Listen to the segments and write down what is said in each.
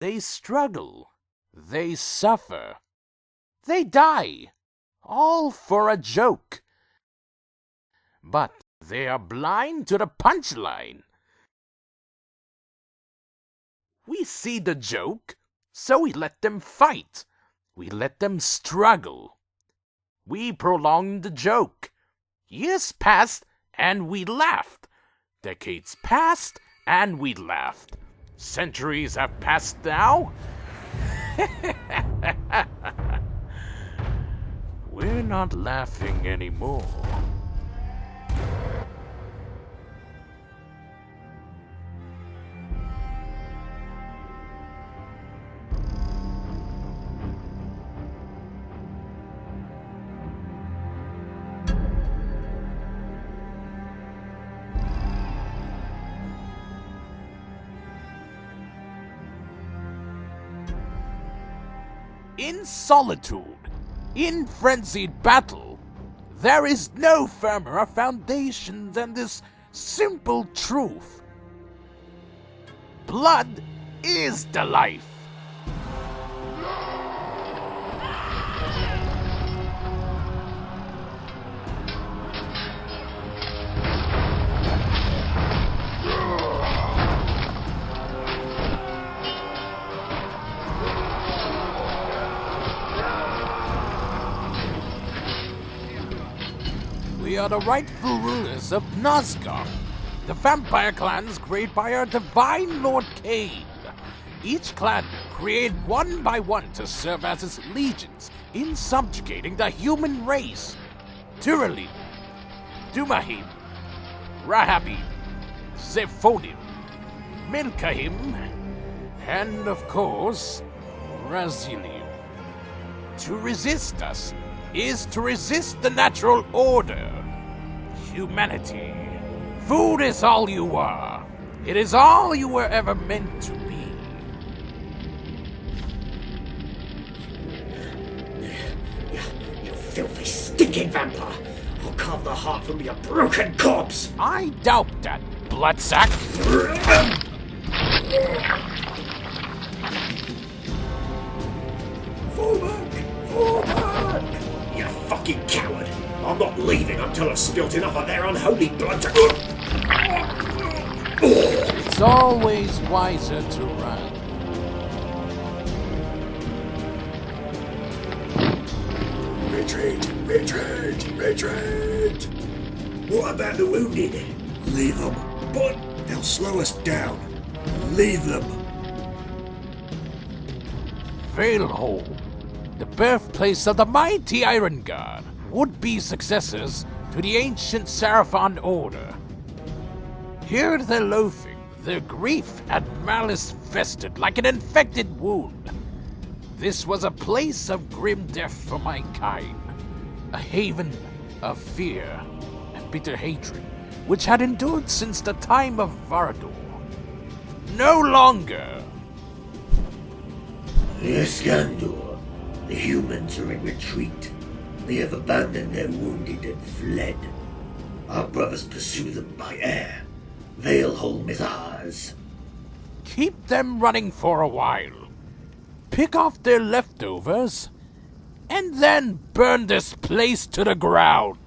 They struggle, they suffer, they die, all for a joke. But they are blind to the punchline. We see the joke, so we let them fight. We let them struggle. We prolong the joke. Years passed, and we laughed. Decades passed, and we laughed. Centuries have passed now. We're not laughing anymore. In solitude, in frenzied battle, there is no firmer foundation than this simple truth. Blood is the life. We are the rightful rulers of Nosgoth, the vampire clans created by our divine Lord Cain. Each clan created one by one to serve as its legions in subjugating the human race. Turalim, Dumah, Rahabim, Zephonim, Milkahim, and of course, Raziel. To resist us is to resist the natural order. Humanity. Food is all you are. It is all you were ever meant to be. You filthy, stinking vampire! I'll carve the heart from your broken corpse! I doubt that, bloodsack. Fall back! Fall back! You fucking coward! I'm not leaving until I've spilt enough of their unholy blood to... It's always wiser to run. Retreat! Retreat! Retreat! What about the wounded? Leave them. But they'll slow us down. Leave them. Valehold, the birthplace of the mighty Iron Guard, would-be successors to the ancient Seraphon Order. Here they're loafing, their grief and malice festered like an infected wound. This was a place of grim death for my kind, a haven of fear and bitter hatred, which had endured since the time of Varador. No longer! Eskandor, the humans are in retreat. They have abandoned their wounded and fled. Our brothers pursue them by air. Valeholm is ours. Keep them running for a while. Pick off their leftovers, and then burn this place to the ground.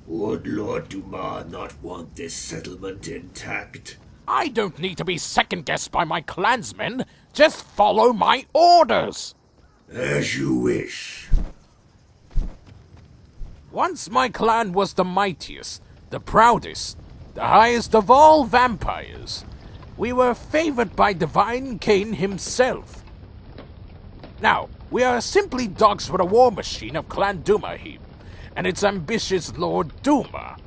Would Lord Dumah not want this settlement intact? I don't need to be second-guessed by my clansmen. Just follow my orders. As you wish. Once my clan was the mightiest, the proudest, the highest of all vampires. We were favored by divine Cain himself. Now, we are simply dogs for the war machine of Clan Dumah and its ambitious Lord Dumah.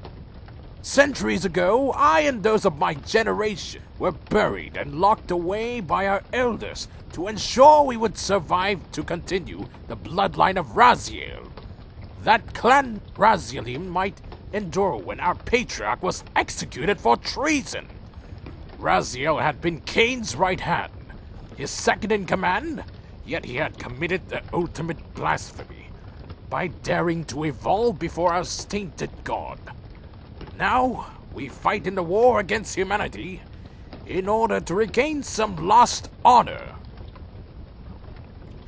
Centuries ago, I and those of my generation were buried and locked away by our elders to ensure we would survive to continue the bloodline of Raziel. That Clan Raziel might endure when our patriarch was executed for treason. Raziel had been Cain's right hand, his second in command, yet he had committed the ultimate blasphemy by daring to evolve before our tainted god. Now, we fight in the war against humanity in order to regain some lost honor.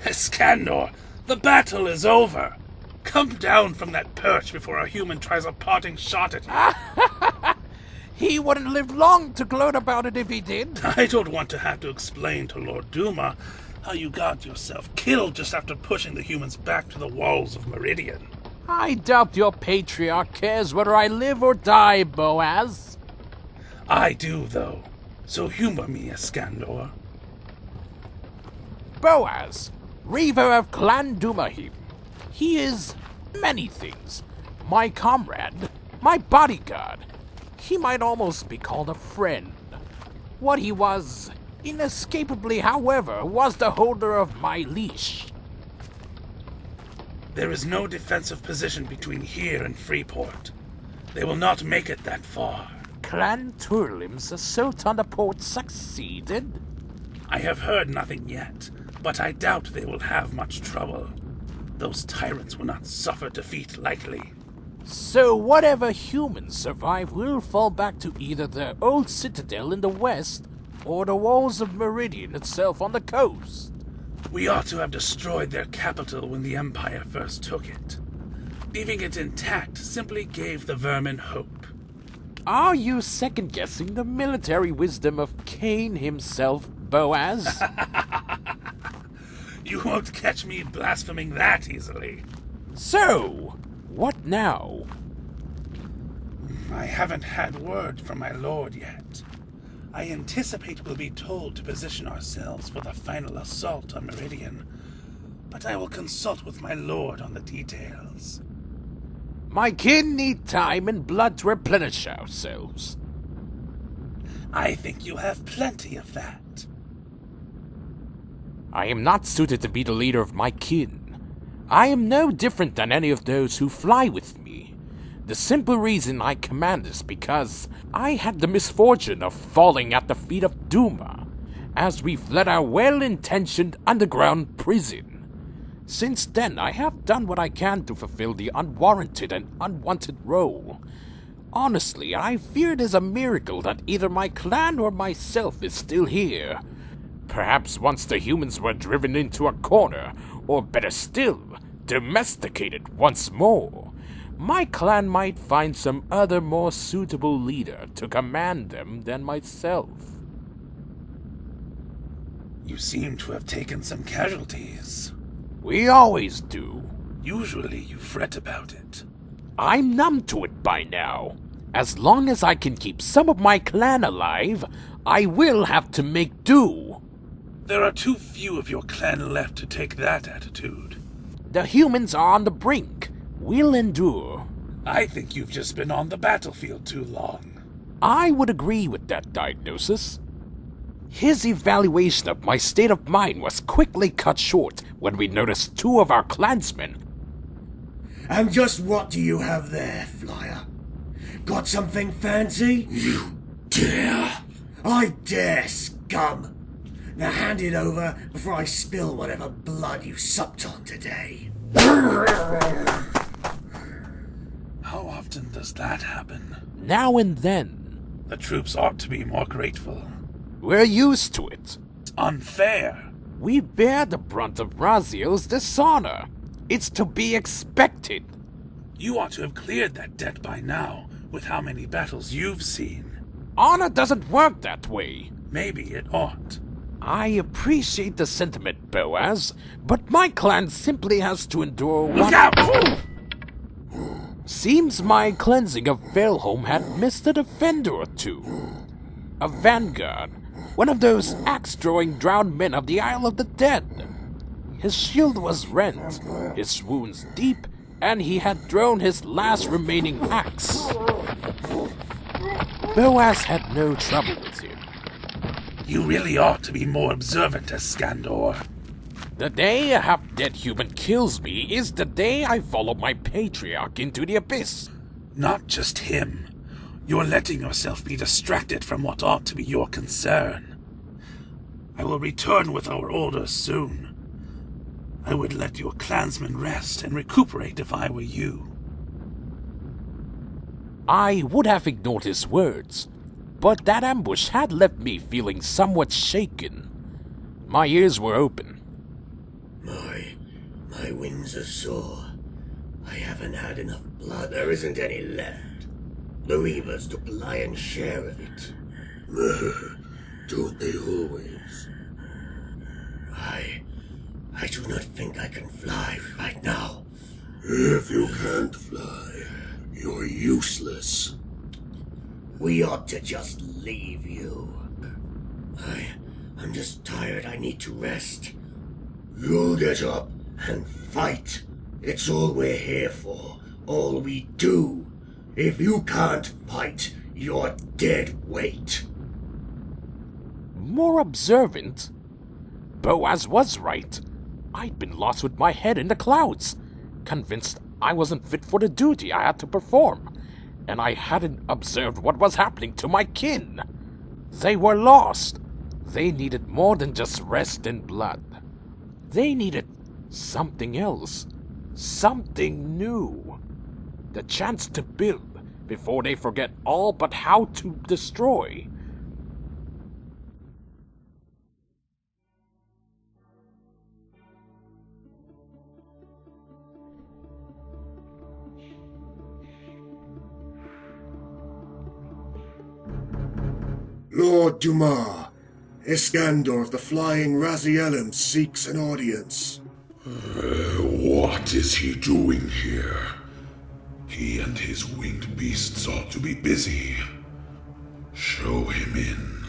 Eskandor, the battle is over. Come down from that perch before a human tries a parting shot at you. He wouldn't live long to gloat about it if he did. I don't want to have to explain to Lord Dumah how you got yourself killed just after pushing the humans back to the walls of Meridian. I doubt your patriarch cares whether I live or die, Boaz. I do, though. So humor me, Eskandor. Boaz, Reaver of Clan Dumah. He is many things. My comrade, my bodyguard. He might almost be called a friend. What he was, inescapably, however, was the holder of my leash. There is no defensive position between here and Freeport. They will not make it that far. Clan Turlim's assault on the port succeeded? I have heard nothing yet, but I doubt they will have much trouble. Those tyrants will not suffer defeat lightly. So whatever humans survive will fall back to either their old citadel in the west or the walls of Meridian itself on the coast. We ought to have destroyed their capital when the Empire first took it. Leaving it intact simply gave the vermin hope. Are you second-guessing the military wisdom of Cain himself, Boaz? You won't catch me blaspheming that easily. So, what now? I haven't had word from my lord yet. I anticipate we'll be told to position ourselves for the final assault on Meridian, but I will consult with my lord on the details. My kin need time and blood to replenish ourselves. I think you have plenty of that. I am not suited to be the leader of my kin. I am no different than any of those who fly with me. The simple reason I command is because I had the misfortune of falling at the feet of Dumah as we fled our well-intentioned underground prison. Since then, I have done what I can to fulfill the unwarranted and unwanted role. Honestly, I fear it is a miracle that either my clan or myself is still here. Perhaps once the humans were driven into a corner, or better still, domesticated once more, my clan might find some other more suitable leader to command them than myself. You seem to have taken some casualties. We always do. Usually you fret about it. I'm numb to it by now. As long as I can keep some of my clan alive, I will have to make do. There are too few of your clan left to take that attitude. The humans are on the brink. We'll endure. I think you've just been on the battlefield too long. I would agree with that diagnosis. His evaluation of my state of mind was quickly cut short when we noticed two of our clansmen. And just what do you have there, Flyer? Got something fancy? You dare? I dare, scum! Now hand it over before I spill whatever blood you supped on today. How often does that happen? Now and then. The troops ought to be more grateful. We're used to it. It's unfair. We bear the brunt of Raziel's dishonor. It's to be expected. You ought to have cleared that debt by now, with how many battles you've seen. Honor doesn't work that way. Maybe it ought. I appreciate the sentiment, Boaz, but my clan simply has to endure Look out! Seems my cleansing of Valeholm had missed a defender or two. A vanguard, one of those axe-throwing drowned men of the Isle of the Dead. His shield was rent, his wounds deep, and he had thrown his last remaining axe. Boaz had no trouble with him. You really ought to be more observant, Eskandor. The day a half-dead human kills me is the day I follow my patriarch into the abyss. Not just him. You're letting yourself be distracted from what ought to be your concern. I will return with our orders soon. I would let your clansmen rest and recuperate if I were you. I would have ignored his words, but that ambush had left me feeling somewhat shaken. My ears were open. My wings are sore. I haven't had enough blood. There isn't any left. The Reavers took the lion's share of it. Don't they always? I do not think I can fly right now. If you can't fly, you're useless. We ought to just leave you. I'm just tired. I need to rest. You'll get up and fight. It's all we're here for. All we do. If you can't fight, you're dead weight. More observant? Boaz was right. I'd been lost with my head in the clouds, convinced I wasn't fit for the duty I had to perform, and I hadn't observed what was happening to my kin. They were lost. They needed more than just rest and blood. They needed something else, something new. The chance to build before they forget all but how to destroy. Lord Dumah, Eskandor of the Flying Raziel seeks an audience. What is he doing here? He and his winged beasts ought to be busy. Show him in.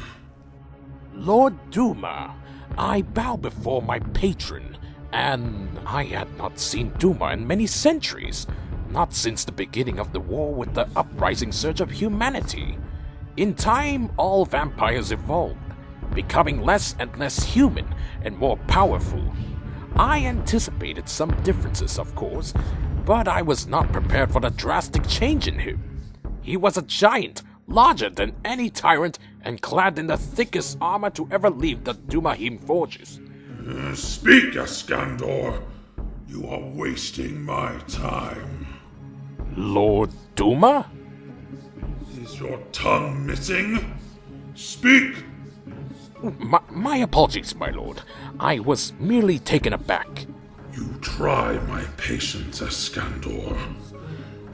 Lord Dumah, I bow before my patron, and I had not seen Dumah in many centuries, not since the beginning of the war with the uprising surge of humanity. In time, all vampires evolved, becoming less and less human and more powerful. I anticipated some differences, of course, but I was not prepared for the drastic change in him. He was a giant, larger than any tyrant, and clad in the thickest armor to ever leave the Dumahim forges. Speak, Eskandor. You are wasting my time. Lord Dumah? Is your tongue missing? Speak! My apologies, my lord. I was merely taken aback. You try my patience, Eskandor.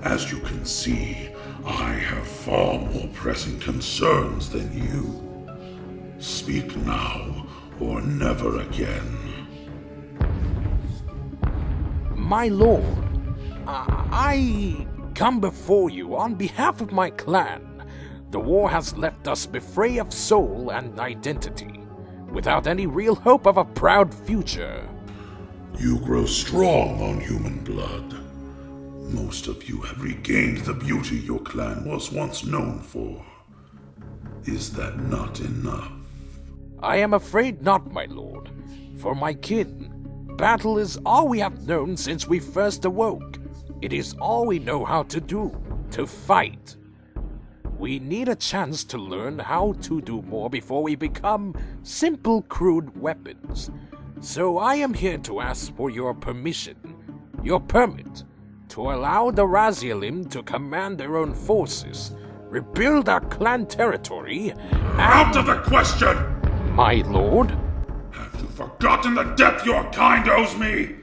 As you can see, I have far more pressing concerns than you. Speak now, or never again. My lord, I come before you on behalf of my clan. The war has left us bereft of soul and identity, without any real hope of a proud future. You grow strong on human blood. Most of you have regained the beauty your clan was once known for. Is that not enough? I am afraid not, my lord. For my kin, battle is all we have known since we first awoke. It is all we know how to do, to fight. We need a chance to learn how to do more before we become simple, crude weapons. So I am here to ask for your permission, your permit, to allow the Razielim to command their own forces, rebuild our clan territory, and... Out of the question! My lord? Have you forgotten the debt your kind owes me?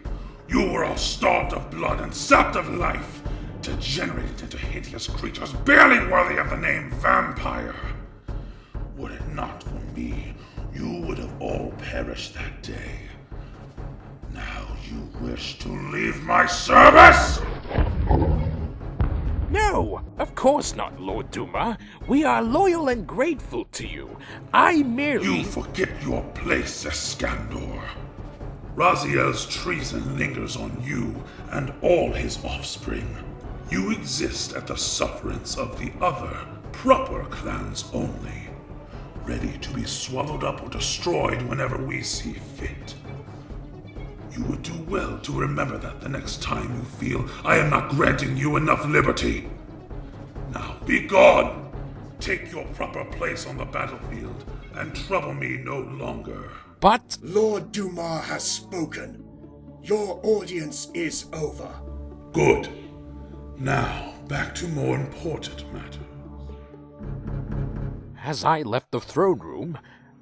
You were all starved of blood and sapped of life, degenerated into hideous creatures barely worthy of the name vampire. Were it not for me, you would have all perished that day. Now you wish to leave my service? No, of course not, Lord Dumah. We are loyal and grateful to you. I merely... You forget your place, Eskandor. Raziel's treason lingers on you and all his offspring. You exist at the sufferance of the other, proper clans only, ready to be swallowed up or destroyed whenever we see fit. You would do well to remember that the next time you feel I am not granting you enough liberty. Now be gone! Take your proper place on the battlefield and trouble me no longer. But... Lord Dumah has spoken. Your audience is over. Good. Now, back to more important matters. As I left the throne room,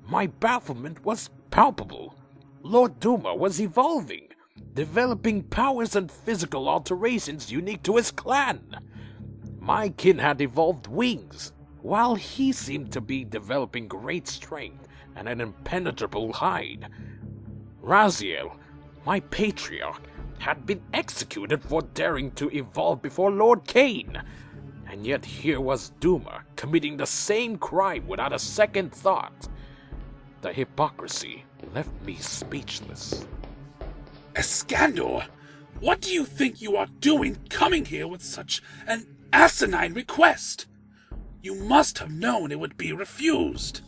my bafflement was palpable. Lord Dumah was evolving. developing powers and physical alterations unique to his clan. My kin had evolved wings, while he seemed to be developing great strength and an impenetrable hide. Raziel, my patriarch, had been executed for daring to evolve before Lord Cain, and yet here was Dumah committing the same crime without a second thought. The hypocrisy left me speechless. Eskandor, what do you think you are doing coming here with such an asinine request? You must have known it would be refused.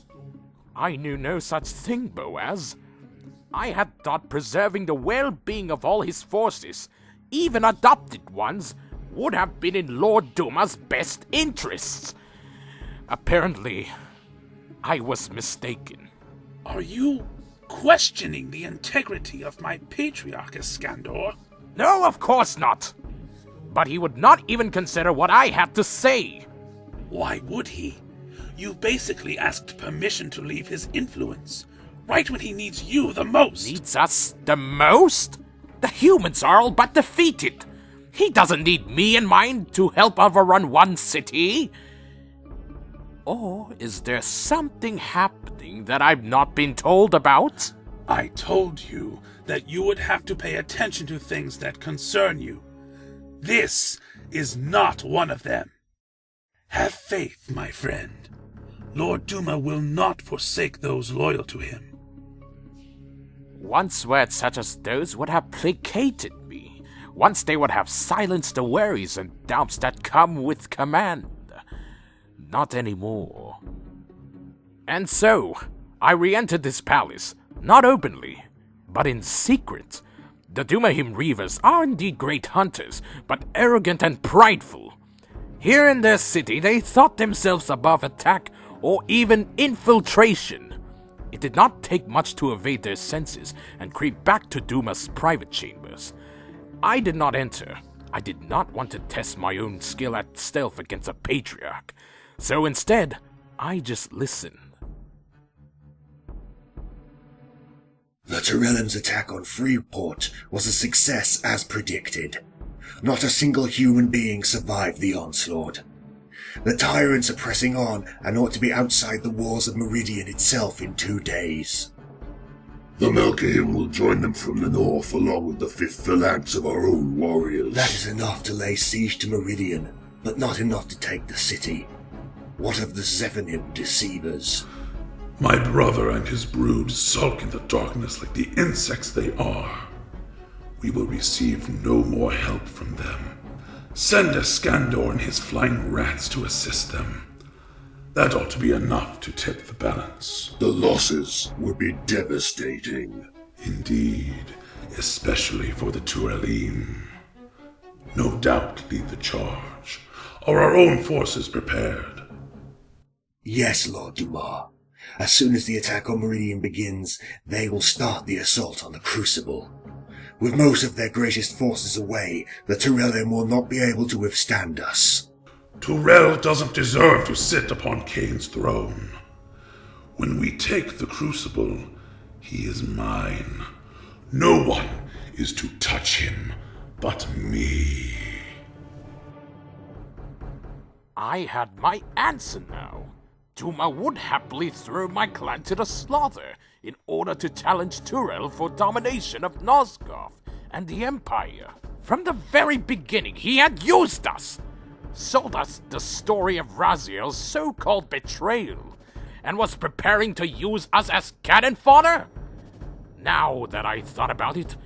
I knew no such thing, Boaz. I had thought preserving the well-being of all his forces, even adopted ones, would have been in Lord Dumah's best interests. Apparently, I was mistaken. Are you questioning the integrity of my patriarch, Eskandor? No, of course not. But he would not even consider what I had to say. Why would he? You basically asked permission to leave his influence, right when he needs you the most. Needs us the most? The humans are all but defeated. He doesn't need me and mine to help overrun one city. Or is there something happening that I've not been told about? I told you that you would have to pay attention to things that concern you. This is not one of them. Have faith, my friend. Lord Dumah will not forsake those loyal to him. Once words such as those would have placated me. Once they would have silenced the worries and doubts that come with command. Not anymore. And so, I re-entered this palace, not openly, but in secret. The Dumahim Reavers are indeed great hunters, but arrogant and prideful. Here in their city, they thought themselves above attack or even infiltration. It did not take much to evade their senses and creep back to Dumah's private chambers. I did not enter. I did not want to test my own skill at stealth against a patriarch. So instead, I just listened. The Tyrellim's attack on Freeport was a success as predicted. Not a single human being survived the onslaught. The tyrants are pressing on and ought to be outside the walls of Meridian itself in 2 days. The Melkahim will join them from the north along with the 5th phalanx of our own warriors. That is enough to lay siege to Meridian, but not enough to take the city. What of the Zephanim deceivers? My brother and his brood sulk in the darkness like the insects they are. We will receive no more help from them. Send Eskandor and his flying rats to assist them. That ought to be enough to tip the balance. The losses would be devastating. Indeed, especially for the Tyrellim. No doubt lead the charge. Are our own forces prepared? Yes, Lord Dumah. As soon as the attack on Meridian begins, they will start the assault on the Crucible. With most of their greatest forces away, the Tyrellim will not be able to withstand us. Tyrell doesn't deserve to sit upon Cain's throne. When we take the Crucible, he is mine. No one is to touch him but me. I had my answer now. Dumah would happily throw my clan to the slaughter in order to challenge Tyrell for domination of Nosgoth and the Empire. From the very beginning, he had used us, sold us the story of Raziel's so-called betrayal, and was preparing to use us as cannon fodder. Now that I thought about it,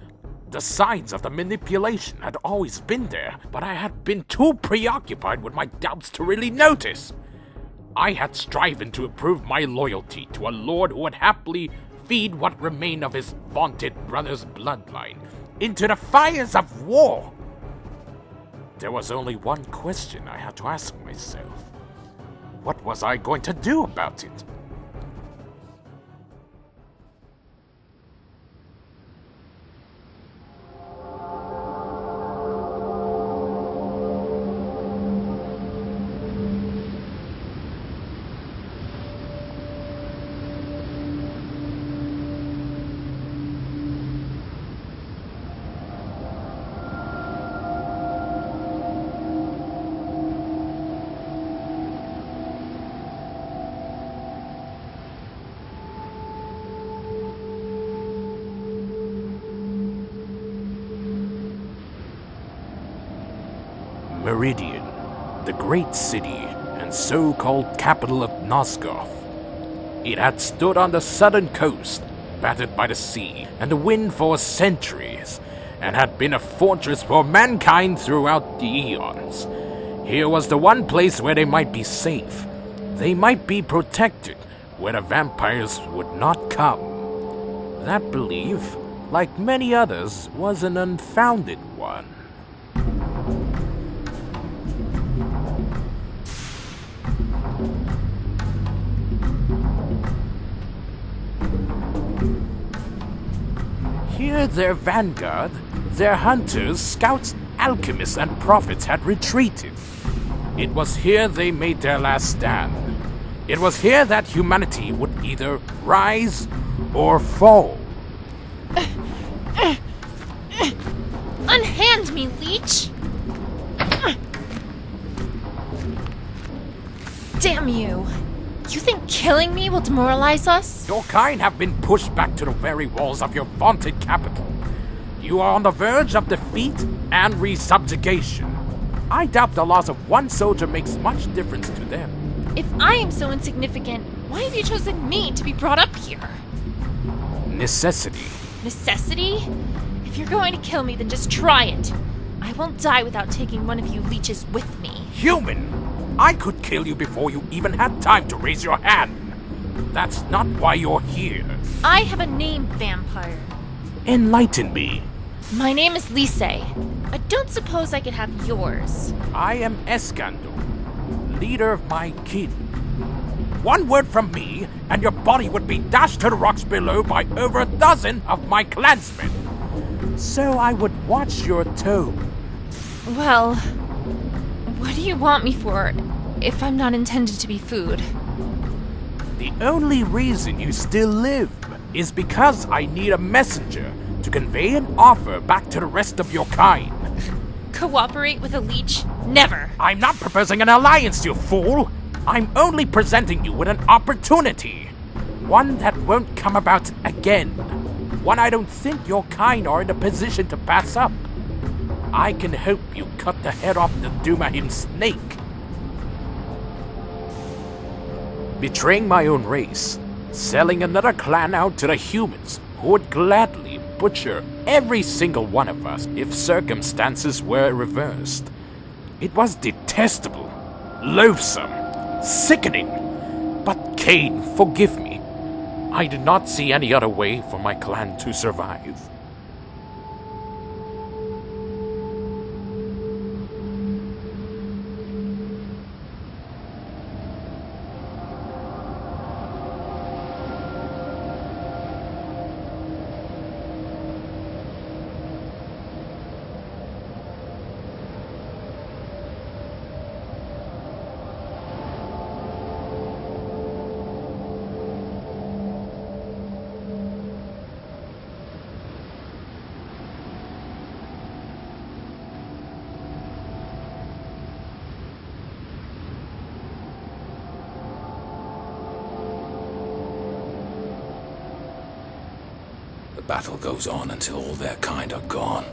the signs of the manipulation had always been there, but I had been too preoccupied with my doubts to really notice. I had striven to prove my loyalty to a lord who would happily feed what remained of his vaunted brother's bloodline into the fires of war. There was only one question I had to ask myself. What was I going to do about it? Meridian, the great city and so-called capital of Nosgoth. It had stood on the southern coast, battered by the sea and the wind for centuries, and had been a fortress for mankind throughout the eons. Here was the one place where they might be safe. They might be protected, where the vampires would not come. That belief, like many others, was an unfounded one. Here their vanguard, their hunters, scouts, alchemists, and prophets had retreated. It was here they made their last stand. It was here that humanity would either rise or fall. Unhand me, leech! Damn you! You think killing me will demoralize us? Your kind have been pushed back to the very walls of your vaunted capital. You are on the verge of defeat and resubjugation. I doubt the loss of one soldier makes much difference to them. If I am so insignificant, why have you chosen me to be brought up here? Necessity. Necessity? If you're going to kill me, then just try it. I won't die without taking one of you leeches with me. Human! I could kill you before you even had time to raise your hand. That's not why you're here. I have a name, vampire. Enlighten me. My name is Lise. I don't suppose I could have yours. I am Eskandor, leader of my kin. One word from me, and your body would be dashed to the rocks below by over a dozen of my clansmen. So I would watch your tone. Well, what do you want me for, if I'm not intended to be food? The only reason you still live is because I need a messenger to convey an offer back to the rest of your kind. Cooperate with a leech? Never! I'm not proposing an alliance, you fool! I'm only presenting you with an opportunity. One that won't come about again. One I don't think your kind are in a position to pass up. I can hope you cut the head off the Dumah snake. Betraying my own race, selling another clan out to the humans who would gladly butcher every single one of us if circumstances were reversed. It was detestable, loathsome, sickening. But Cain, forgive me. I did not see any other way for my clan to survive. The battle goes on until all their kind are gone.